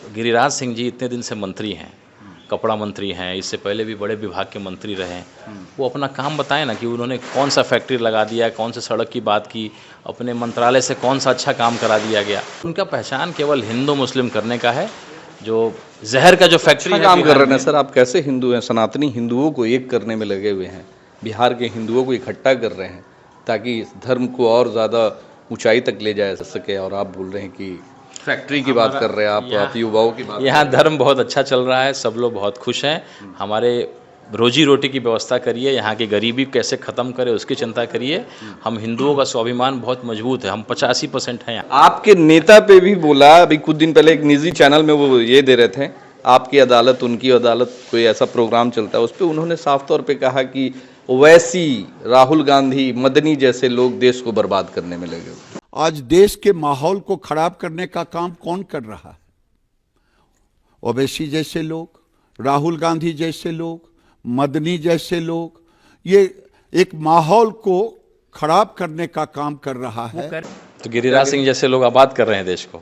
गिरिराज सिंह जी इतने दिन से मंत्री हैं, कपड़ा मंत्री हैं, इससे पहले भी बड़े विभाग के मंत्री रहे हैं। वो अपना काम बताएं ना कि उन्होंने कौन सा फैक्ट्री लगा दिया, कौन से सड़क की बात की, अपने मंत्रालय से कौन सा अच्छा काम करा दिया गया। उनका पहचान केवल हिंदू मुस्लिम करने का है। जो जहर का जो फैक्ट्री अच्छा काम कर रहे हैं सर, आप कैसे हिंदू हैं, सनातनी हिंदुओं को एक करने में लगे हुए हैं, बिहार के हिंदुओं को इकट्ठा कर रहे हैं ताकि इस धर्म को और ज़्यादा ऊंचाई तक ले जा सके, और आप बोल रहे हैं कि फैक्ट्री की बात कर रहे हैं आप युवाओं की बात। यहाँ धर्म बहुत अच्छा चल रहा है, सब लोग बहुत खुश हैं। हमारे रोजी रोटी की व्यवस्था करिए, यहाँ की गरीबी कैसे ख़त्म करें उसकी चिंता करिए। हम हिंदुओं का स्वाभिमान बहुत मजबूत है, हम 85% हैं। आपके नेता पे भी बोला, अभी कुछ दिन पहले एक निजी चैनल में वो ये दे रहे थे, आपकी अदालत उनकी अदालत, कोई ऐसा प्रोग्राम चलता है, उस पर उन्होंने साफ तौर पे कहा कि वैसी राहुल गांधी मदनी जैसे लोग देश को बर्बाद करने में लगे हुए। आज देश के माहौल को खराब करने का काम कौन कर रहा है? ओवैसी जैसे लोग, राहुल गांधी जैसे लोग, मदनी जैसे लोग, ये एक माहौल को खराब करने का काम कर रहा है। तो गिरिराज सिंह जैसे लोग आबाद कर रहे हैं देश को।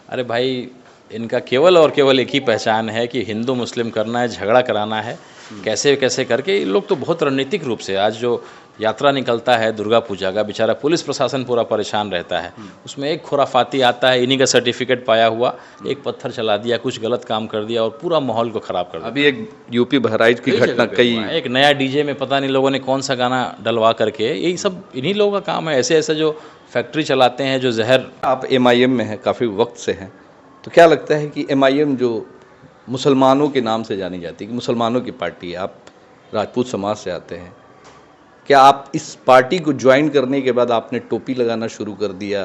अरे भाई, इनका केवल और केवल एक ही पहचान है कि हिंदू मुस्लिम करना है, झगड़ा कराना है, कैसे कैसे करके। ये लोग तो बहुत रणनीतिक रूप से, आज जो यात्रा निकलता है दुर्गा पूजा का, बेचारा पुलिस प्रशासन पूरा परेशान रहता है, उसमें एक खुराफाती आता है, इन्हीं का सर्टिफिकेट पाया हुआ, एक पत्थर चला दिया, कुछ गलत काम कर दिया और पूरा माहौल को खराब कर दिया। अभी एक यूपी बहराइच की घटना, कई एक नया डीजे में पता नहीं लोगों ने कौन सा गाना डलवा करके, यही सब इन्हीं लोगों का काम है। ऐसे ऐसे जो फैक्ट्री चलाते हैं, जो जहर। आप MIM में हैं, काफ़ी वक्त से हैं, तो क्या लगता है कि MIM जो मुसलमानों के नाम से जानी जाती है, कि मुसलमानों की पार्टी है, आप राजपूत समाज से आते हैं, क्या आप इस पार्टी को ज्वाइन करने के बाद आपने टोपी लगाना शुरू कर दिया,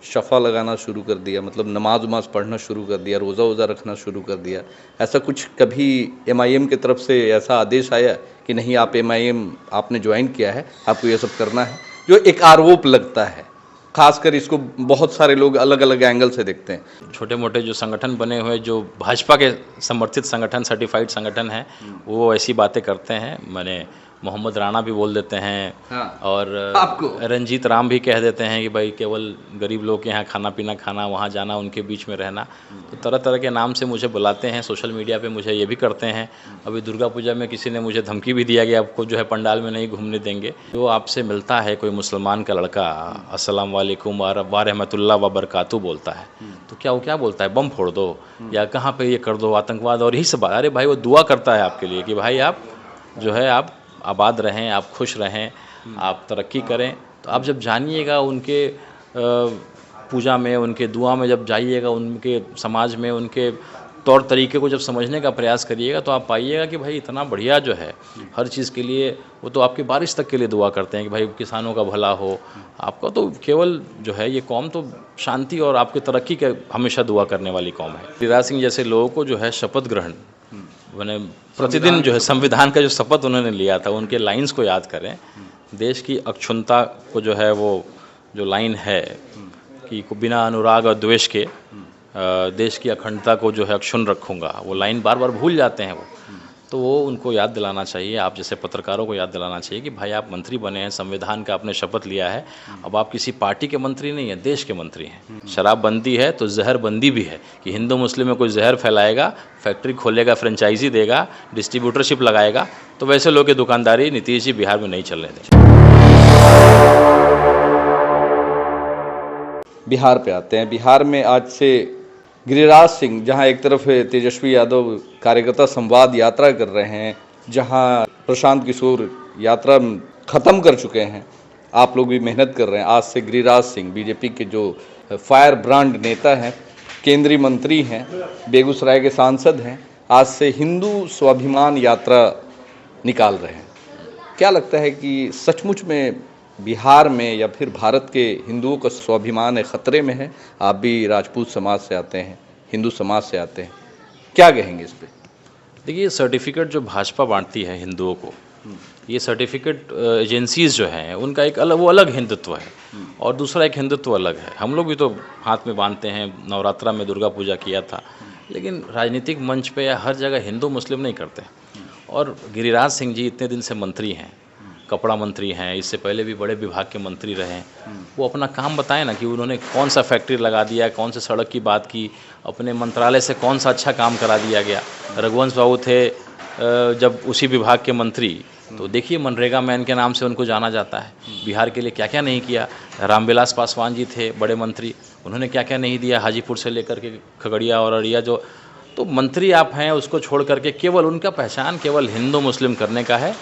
शफ़ा लगाना शुरू कर दिया, मतलब नमाज उमाज पढ़ना शुरू कर दिया, रोज़ा वोज़ा रखना शुरू कर दिया? ऐसा कुछ कभी MIM की तरफ से ऐसा आदेश आया कि नहीं आप MIM आपने ज्वाइन किया है, आपको ये सब करना है? जो एक आरोप लगता है, खासकर इसको बहुत सारे लोग अलग अलग एंगल से देखते हैं। छोटे मोटे जो संगठन बने हुए, जो भाजपा के समर्थित संगठन, सर्टिफाइड संगठन हैं, वो ऐसी बातें करते हैं। मैंने मोहम्मद राणा भी बोल देते हैं। हाँ, और आपको रंजीत राम भी कह देते हैं कि भाई केवल गरीब लोग के यहाँ खाना पीना खाना, वहाँ जाना, उनके बीच में रहना। तो तरह तरह के नाम से मुझे बुलाते हैं, सोशल मीडिया पे मुझे ये भी करते हैं। अभी दुर्गा पूजा में किसी ने मुझे धमकी भी दिया कि आपको जो है पंडाल में नहीं घूमने देंगे। जो आपसे मिलता है कोई मुसलमान का लड़का, अस्सलाम वालेकुम व रहमतुल्लाह व बरकातहू बोलता है, तो क्या वो क्या बोलता है, बम फोड़ दो या कहाँ पे ये कर दो, आतंकवाद और यही सब। अरे भाई, वो दुआ करता है आपके लिए कि भाई आप जो है आप आबाद रहें, आप खुश रहें, आप तरक्की करें। तो आप जब जानिएगा उनके पूजा में, उनके दुआ में जब जाइएगा, उनके समाज में उनके तौर तरीके को जब समझने का प्रयास करिएगा, तो आप पाइएगा कि भाई इतना बढ़िया जो है हर चीज़ के लिए। वो तो आपकी बारिश तक के लिए दुआ करते हैं कि भाई किसानों का भला हो। आपका तो केवल जो है ये कौम तो शांति और आपकी तरक्की के हमेशा दुआ करने वाली कौम है। गिरिराज सिंह जैसे लोगों को जो है शपथ ग्रहण, मैंने प्रतिदिन जो है संविधान का जो शपथ उन्होंने लिया था, उनके लाइंस को याद करें। देश की अक्षुण्णता को जो है, वो जो लाइन है कि बिना अनुराग और द्वेष के देश की अखंडता को जो है अक्षुण्ण रखूँगा, वो लाइन बार बार भूल जाते हैं वो। तो वो उनको याद दिलाना चाहिए, आप जैसे पत्रकारों को याद दिलाना चाहिए कि भाई आप मंत्री बने हैं, संविधान का आपने शपथ लिया है, अब आप किसी पार्टी के मंत्री नहीं हैं, देश के मंत्री हैं। शराबबंदी है तो जहरबंदी भी है, कि हिंदू मुस्लिम में कोई जहर फैलाएगा, फैक्ट्री खोलेगा, फ्रेंचाइजी देगा, डिस्ट्रीब्यूटरशिप लगाएगा, तो वैसे लोग की दुकानदारी नीतीश जी बिहार में नहीं चलने देंगे। बिहार पे आते हैं। बिहार में आज से गिरिराज सिंह, जहां एक तरफ तेजस्वी यादव कार्यकर्ता संवाद यात्रा कर रहे हैं, जहां प्रशांत किशोर यात्रा ख़त्म कर चुके हैं, आप लोग भी मेहनत कर रहे हैं। आज से गिरिराज सिंह बीजेपी के जो फायर ब्रांड नेता हैं, केंद्रीय मंत्री हैं, बेगूसराय के सांसद हैं, आज से हिंदू स्वाभिमान यात्रा निकाल रहे हैं। क्या लगता है कि सचमुच में बिहार में या फिर भारत के हिंदुओं का स्वाभिमान है खतरे में है? आप भी राजपूत समाज से आते हैं, हिंदू समाज से आते हैं, क्या कहेंगे इस पे? देखिए, सर्टिफिकेट जो भाजपा बांटती है हिंदुओं को, ये सर्टिफिकेट एजेंसीज जो हैं उनका एक अलग, वो अलग हिंदुत्व है और दूसरा एक हिंदुत्व अलग है। हम लोग भी तो हाथ में बांधते हैं, नवरात्रा में दुर्गा पूजा किया था, लेकिन राजनीतिक मंच पे या हर जगह हिंदू मुस्लिम नहीं करते। और गिरिराज सिंह जी इतने दिन से मंत्री हैं, कपड़ा मंत्री हैं, इससे पहले भी बड़े विभाग के मंत्री रहे हैं, वो अपना काम बताएं ना कि उन्होंने कौन सा फैक्ट्री लगा दिया, कौन से सड़क की बात की, अपने मंत्रालय से कौन सा अच्छा काम करा दिया गया। रघुवंश बाबू थे जब उसी विभाग के मंत्री, तो देखिए मनरेगा मैन के नाम से उनको जाना जाता है। बिहार के लिए क्या क्या नहीं किया। रामविलास पासवान जी थे बड़े मंत्री, उन्होंने क्या क्या नहीं दिया, हाजीपुर से लेकर के खगड़िया और अररिया जो। तो मंत्री आप हैं, उसको छोड़ करके केवल उनका पहचान केवल हिंदू मुस्लिम करने का है।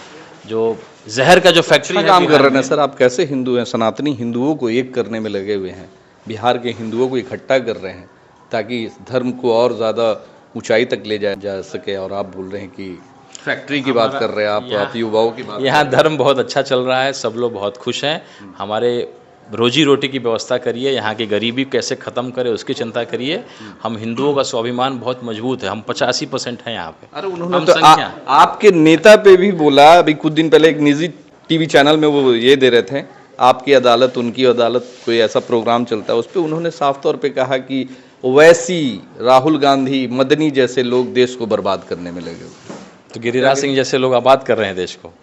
जो जहर का जो फैक्ट्री है काम कर रहे हैं सर, आप कैसे हिंदू हैं, सनातनी हिंदुओं को एक करने में लगे हुए हैं, बिहार के हिंदुओं को इकट्ठा कर रहे हैं ताकि इस धर्म को और ज़्यादा ऊंचाई तक ले जाया जा सके, और आप बोल रहे हैं कि फैक्ट्री की बात कर रहे हैं आप युवाओं की बात। यहाँ धर्म बहुत अच्छा चल रहा है, सब लोग बहुत खुश हैं। हमारे रोजी रोटी की व्यवस्था करिए, यहाँ की गरीबी कैसे ख़त्म करें उसकी चिंता करिए। हम हिंदुओं का स्वाभिमान बहुत मजबूत है, हम 85% हैं यहाँ पे। अरे उन्होंने तो आपके नेता पे भी बोला, अभी कुछ दिन पहले एक निजी टीवी चैनल में वो ये दे रहे थे, आपकी अदालत उनकी अदालत, कोई ऐसा प्रोग्राम चलता है, उस पर उन्होंने साफ तौर पे कहा कि वैसी राहुल गांधी मदनी जैसे लोग देश को बर्बाद करने में लगे। तो गिरिराज सिंह जैसे लोग आबाद कर रहे हैं देश को।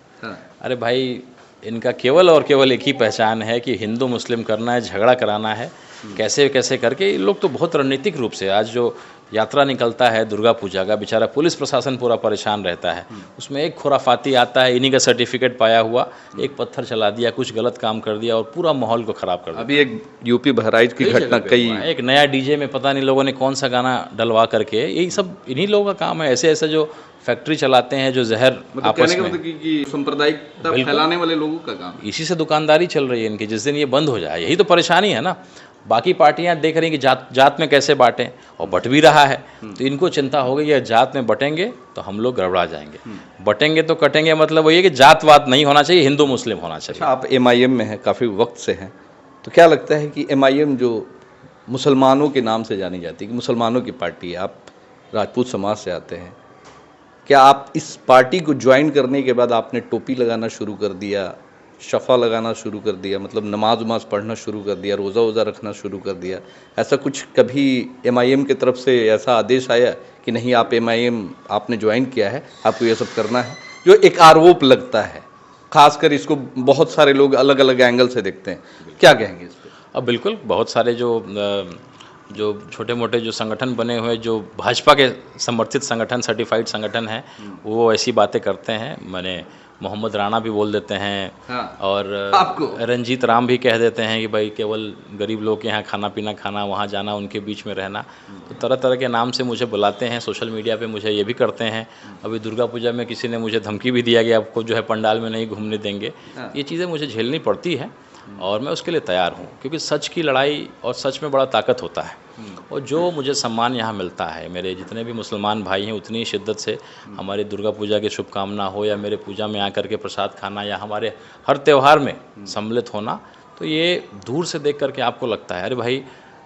अरे भाई, इनका केवल और केवल एक ही पहचान है कि हिंदू मुस्लिम करना है, झगड़ा कराना है, कैसे कैसे करके। ये लोग तो बहुत रणनीतिक रूप से, आज जो यात्रा निकलता है दुर्गा पूजा का, बेचारा पुलिस प्रशासन पूरा परेशान रहता है, उसमें एक खुराफाती आता है, इन्हीं का सर्टिफिकेट पाया हुआ, एक पत्थर चला दिया, कुछ गलत काम कर दिया और पूरा माहौल को ख़राब कर दिया। अभी एक यूपी बहराइच की घटना, कई एक नया डीजे में पता नहीं लोगों ने कौन सा गाना डलवा करके, यही सब इन्हीं लोगों का काम है। ऐसे ऐसे जो फैक्ट्री चलाते हैं, जो जहर आपस में कि सांप्रदायिकता फैलाने वाले लोगों का काम, इसी से दुकानदारी चल रही है इनकी। जिस दिन ये बंद हो जाए, यही तो परेशानी है ना। बाकी पार्टियां देख रही हैं कि जात में कैसे बांटें, और बट भी रहा है, तो इनको चिंता हो गई है जात में बटेंगे तो हम लोग गड़बड़ा जाएंगे, बटेंगे तो कटेंगे। मतलब वही है कि जातवाद नहीं होना चाहिए, हिंदू मुस्लिम होना चाहिए। आप MIM में हैं, काफ़ी वक्त से हैं, तो क्या लगता है कि MIM जो मुसलमानों के नाम से जानी जाती है, कि मुसलमानों की पार्टी है, आप राजपूत समाज से आते हैं, क्या आप इस पार्टी को ज्वाइन करने के बाद आपने टोपी लगाना शुरू कर दिया, शफ़ा लगाना शुरू कर दिया, मतलब नमाज उमाज पढ़ना शुरू कर दिया, रोज़ा वोज़ा रखना शुरू कर दिया? ऐसा कुछ कभी MIM की तरफ से ऐसा आदेश आया कि नहीं आप MIM आपने ज्वाइन किया है, आपको ये सब करना है? जो एक आरोप लगता है, खासकर इसको बहुत सारे लोग अलग अलग एंगल से देखते हैं, क्या कहेंगे इस पर? अब बिल्कुल बहुत सारे जो छोटे मोटे जो संगठन बने हुए, जो भाजपा के समर्थित संगठन, सर्टिफाइड संगठन हैं, वो ऐसी बातें करते हैं। मैंने मोहम्मद राणा भी बोल देते हैं, हाँ, और आपको रंजीत राम भी कह देते हैं कि भाई केवल गरीब लोग के यहाँ खाना पीना खाना, वहाँ जाना, उनके बीच में रहना। तो तरह तरह के नाम से मुझे बुलाते हैं, सोशल मीडिया पे मुझे ये भी करते हैं। अभी दुर्गा पूजा में किसी ने मुझे धमकी भी दिया कि आपको जो है पंडाल में नहीं घूमने देंगे। ये चीज़ें मुझे झेलनी पड़ती है और मैं उसके लिए तैयार हूँ, क्योंकि सच की लड़ाई और सच में बड़ा ताकत होता है। और जो मुझे सम्मान यहाँ मिलता है, मेरे जितने भी मुसलमान भाई हैं उतनी शिद्दत से हमारी दुर्गा पूजा की शुभकामना हो, या मेरे पूजा में आकर के प्रसाद खाना, या हमारे हर त्यौहार में सम्मिलित होना, तो ये दूर से देख करके आपको लगता है अरे भाई,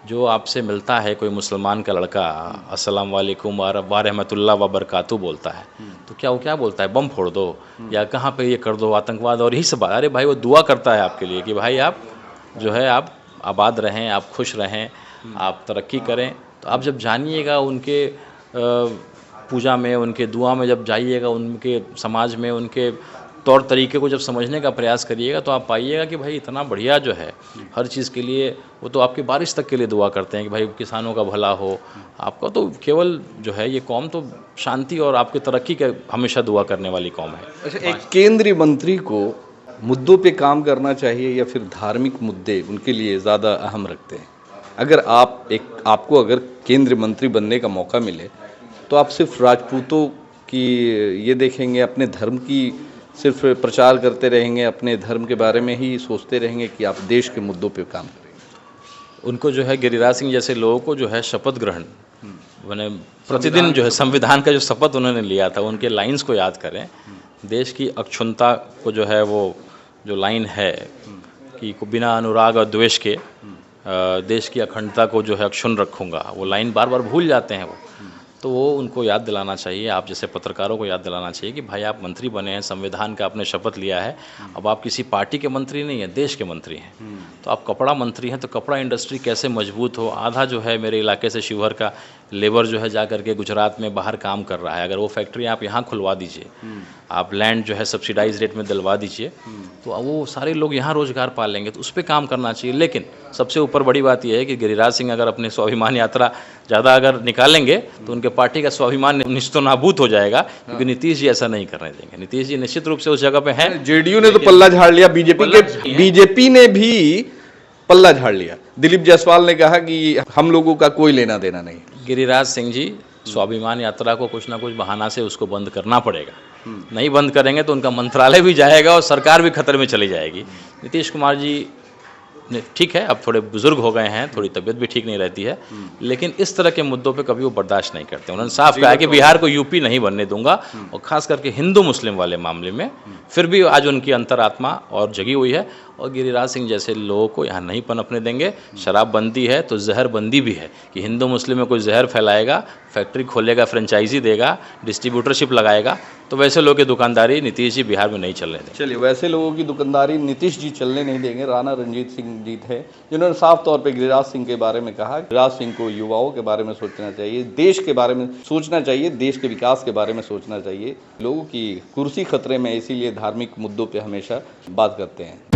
जो आपसे मिलता है कोई मुसलमान का लड़का, अस्सलाम वालेकुम व रहमतुल्लाह व बरकातहू बोलता है, तो क्या वो क्या बोलता है, बम फोड़ दो या कहाँ पे ये कर दो, आतंकवाद और यही सब बात। अरे भाई, वो दुआ करता है आपके लिए कि भाई आप जो है आप आबाद रहें, आप खुश रहें, आप तरक्की करें। तो आप जब जानिएगा उनके पूजा में, उनके दुआ में जब जाइएगा, उनके समाज में उनके तौर तरीके को जब समझने का प्रयास करिएगा, तो आप पाइएगा कि भाई इतना बढ़िया जो है हर चीज़ के लिए, वो तो आपकी बारिश तक के लिए दुआ करते हैं कि भाई किसानों का भला हो, आपका तो केवल जो है ये कौम तो शांति और आपकी तरक्की के हमेशा दुआ करने वाली कौम है। अच्छा, एक केंद्रीय मंत्री को मुद्दों पे काम करना चाहिए या फिर धार्मिक मुद्दे उनके लिए ज़्यादा अहम रखते हैं? अगर आपको अगर केंद्रीय मंत्री बनने का मौका मिले, तो आप सिर्फ राजपूतों की ये देखेंगे, अपने धर्म की सिर्फ प्रचार करते रहेंगे, अपने धर्म के बारे में ही सोचते रहेंगे, कि आप देश के मुद्दों पे काम करेंगे? उनको जो है गिरिराज सिंह जैसे लोगों को जो है शपथ ग्रहण, मैंने प्रतिदिन जो है संविधान का जो शपथ उन्होंने लिया था, उनके लाइंस को याद करें। देश की अक्षुण्णता को जो है, वो जो लाइन है कि बिना अनुराग और द्वेष के देश की अखंडता को जो है अक्षुण्ण रखूँगा, वो लाइन बार बार भूल जाते हैं वो। तो वो उनको याद दिलाना चाहिए, आप जैसे पत्रकारों को याद दिलाना चाहिए कि भाई आप मंत्री बने हैं, संविधान का आपने शपथ लिया है, अब आप किसी पार्टी के मंत्री नहीं हैं, देश के मंत्री हैं। तो आप कपड़ा मंत्री हैं, तो कपड़ा इंडस्ट्री कैसे मजबूत हो। आधा जो है मेरे इलाके से शिवहर का लेबर जो है जा करके गुजरात में बाहर काम कर रहा है, अगर वो फैक्ट्री आप यहाँ खुलवा दीजिए, आप लैंड जो है सब्सिडाइज रेट में दिलवा दीजिए, तो वो सारे लोग यहाँ रोजगार पा लेंगे, तो उस पर काम करना चाहिए। लेकिन सबसे ऊपर बड़ी बात यह है कि गिरिराज सिंह अगर अपने स्वाभिमान यात्रा ज़्यादा अगर निकालेंगे तो उनके पार्टी का स्वाभिमान निश्चित नाबूद हो जाएगा, क्योंकि नीतीश जी ऐसा नहीं करने देंगे। नीतीश जी निश्चित रूप से उस जगह पे हैं। जेडीयू ने तो पल्ला झाड़ लिया, बीजेपी ने भी पल्ला झाड़ लिया। दिलीप जायसवाल ने कहा कि हम लोगों का कोई लेना देना नहीं। गिरिराज सिंह जी, स्वाभिमान यात्रा को कुछ ना कुछ बहाना से उसको बंद करना पड़ेगा। नहीं बंद करेंगे तो उनका मंत्रालय भी जाएगा और सरकार भी खतरे में चली जाएगी। नीतीश कुमार जी ठीक है, अब थोड़े बुजुर्ग हो गए हैं, थोड़ी तबीयत भी ठीक नहीं रहती है, लेकिन इस तरह के मुद्दों पे कभी वो बर्दाश्त नहीं करते। उन्होंने साफ कहा है कि बिहार को यूपी नहीं बनने दूंगा, और खास करके हिंदू मुस्लिम वाले मामले में फिर भी आज उनकी अंतरात्मा और जगी हुई है, और गिरिराज सिंह जैसे लोगों को यहाँ नहीं पनपने देंगे। शराबबंदी है तो जहरबंदी भी है, कि हिंदू मुस्लिम में कोई जहर फैलाएगा, फैक्ट्री खोलेगा, फ्रेंचाइजी देगा, डिस्ट्रीब्यूटरशिप लगाएगा, तो वैसे लोगों की दुकानदारी नीतीश जी बिहार में नहीं चलने देंगे। चलिए, वैसे लोगों की दुकानदारी नीतीश जी चलने नहीं देंगे। राणा रणजीत सिंह जी थे जिन्होंने साफ तौर पे गिरिराज सिंह के बारे में कहा। गिरिराज सिंह को युवाओं के बारे में सोचना चाहिए, देश के बारे में सोचना चाहिए, देश के विकास के बारे में सोचना चाहिए। लोगों की कुर्सी खतरे में, इसीलिए धार्मिक मुद्दों पे हमेशा बात करते हैं।